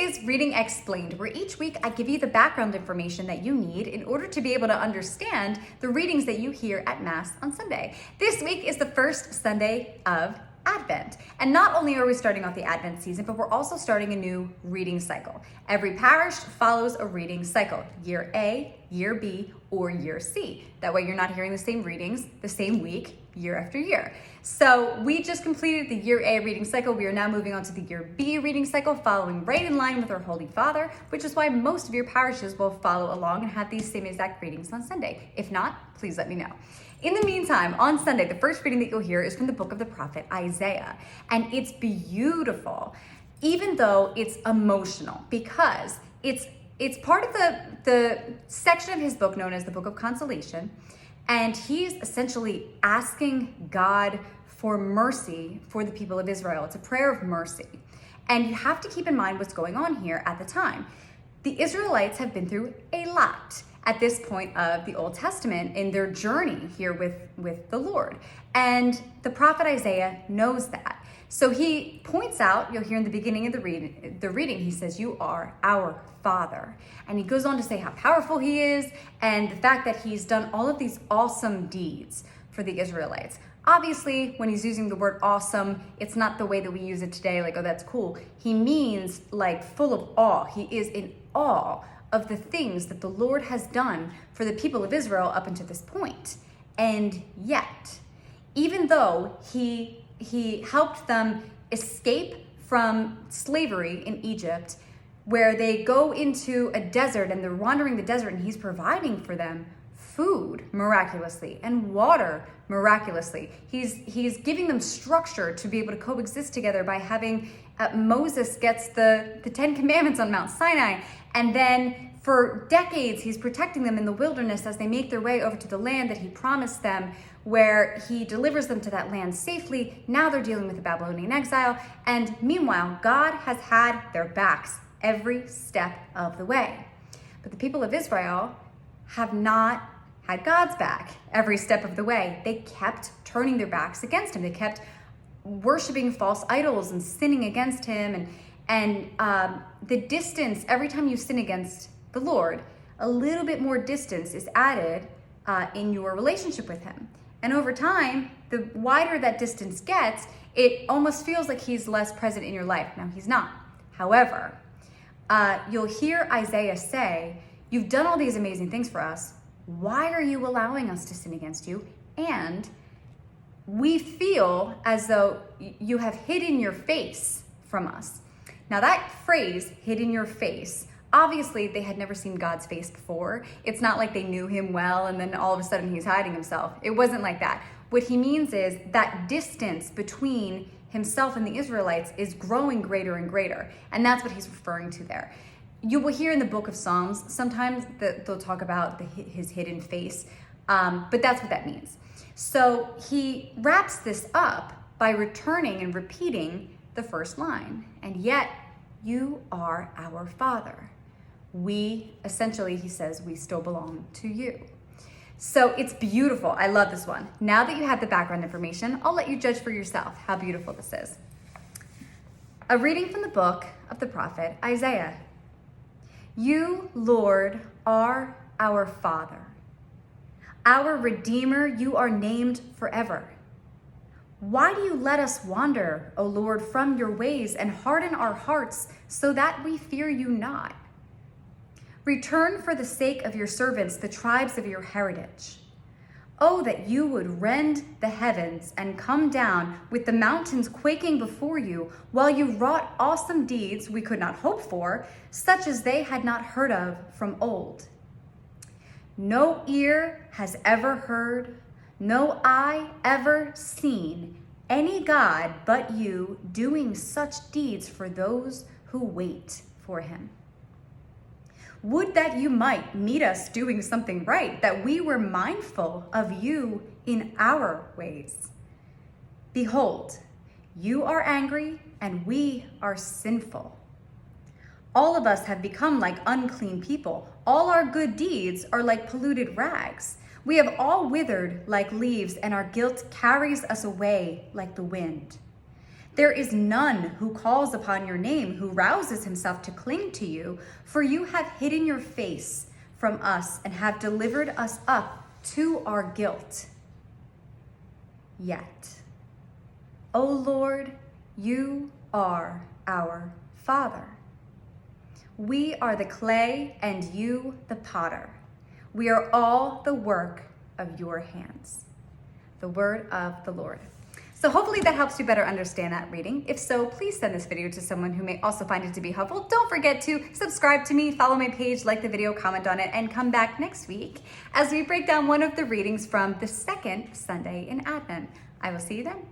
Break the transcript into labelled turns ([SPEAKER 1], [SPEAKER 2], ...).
[SPEAKER 1] is Reading Explained, where each week I give you the background information that you need in order to be able to understand the readings that you hear at Mass on Sunday. This week is the first Sunday of Advent. And not only are we starting off the Advent season, but we're also starting a new reading cycle. Every parish follows a reading cycle, year A, year B, or year C. That way you're not hearing the same readings the same week, year after year. So we just completed the year A reading cycle. We are now moving on to the year B reading cycle, following right in line with our Holy Father, which is why most of your parishes will follow along and have these same exact readings on Sunday. If not, please let me know. In the meantime, on Sunday, the first reading that you'll hear is from the book of the prophet Isaiah. And it's beautiful, even though it's emotional, because it's part of the section of his book known as the Book of Consolation. And he's essentially asking God for mercy for the people of Israel. It's a prayer of mercy. And you have to keep in mind what's going on here at the time. The Israelites have been through a lot at this point of the Old Testament in their journey here with the Lord. And the prophet Isaiah knows that. So he points out, you'll hear in the beginning of the reading, he says, "You are our Father." And he goes on to say how powerful he is and the fact that he's done all of these awesome deeds for the Israelites. Obviously, when he's using the word awesome, it's not the way that we use it today, like, oh, that's cool. He means like full of awe. He is in awe of the things that the Lord has done for the people of Israel up until this point. And yet, even though he helped them escape from slavery in Egypt, where they go into a desert and they're wandering the desert, and he's providing for them food miraculously and water miraculously. He's giving them structure to be able to coexist together by having Moses gets the 10 Commandments on Mount Sinai, and then for decades he's protecting them in the wilderness as they make their way over to the land that he promised them, where he delivers them to that land safely. Now they're dealing with the Babylonian exile, and meanwhile God has had their backs every step of the way. But the people of Israel have not had God's back every step of the way. They kept turning their backs against him. They kept worshiping false idols and sinning against him. And the distance, every time you sin against the Lord, a little bit more distance is added in your relationship with him. And over time, the wider that distance gets, it almost feels like he's less present in your life. Now, he's not. However, you'll hear Isaiah say, "You've done all these amazing things for us. Why are you allowing us to sin against you? And we feel as though you have hidden your face from us." Now that phrase, "hidden your face," obviously they had never seen God's face before. It's not like they knew him well and then all of a sudden he's hiding himself. It wasn't like that. What he means is that distance between himself and the Israelites is growing greater and greater. And that's what he's referring to there. You will hear in the book of Psalms, sometimes they'll talk about his hidden face, but that's what that means. So he wraps this up by returning and repeating the first line. "And yet you are our Father." We, essentially, he says, we still belong to you. So it's beautiful. I love this one. Now that you have the background information, I'll let you judge for yourself how beautiful this is. A reading from the book of the prophet Isaiah. "You, Lord, are our Father. Our Redeemer, you are named forever. Why do you let us wander, O Lord, from your ways and harden our hearts so that we fear you not? Return for the sake of your servants, the tribes of your heritage. Oh, that you would rend the heavens and come down with the mountains quaking before you, while you wrought awesome deeds we could not hope for, such as they had not heard of from old. No ear has ever heard, no eye ever seen any God but you doing such deeds for those who wait for him. Would that you might meet us doing something right, that we were mindful of you in our ways. Behold, you are angry and we are sinful. All of us have become like unclean people. All our good deeds are like polluted rags. We have all withered like leaves, and our guilt carries us away like the wind. There is none who calls upon your name, who rouses himself to cling to you, for you have hidden your face from us and have delivered us up to our guilt. Yet, O Lord, you are our Father. We are the clay and you the potter. We are all the work of your hands. The word of the Lord. So hopefully that helps you better understand that reading. If so, please send this video to someone who may also find it to be helpful. Don't forget to subscribe to me, follow my page, like the video, comment on it, and come back next week as we break down one of the readings from the second Sunday in Advent. I will see you then.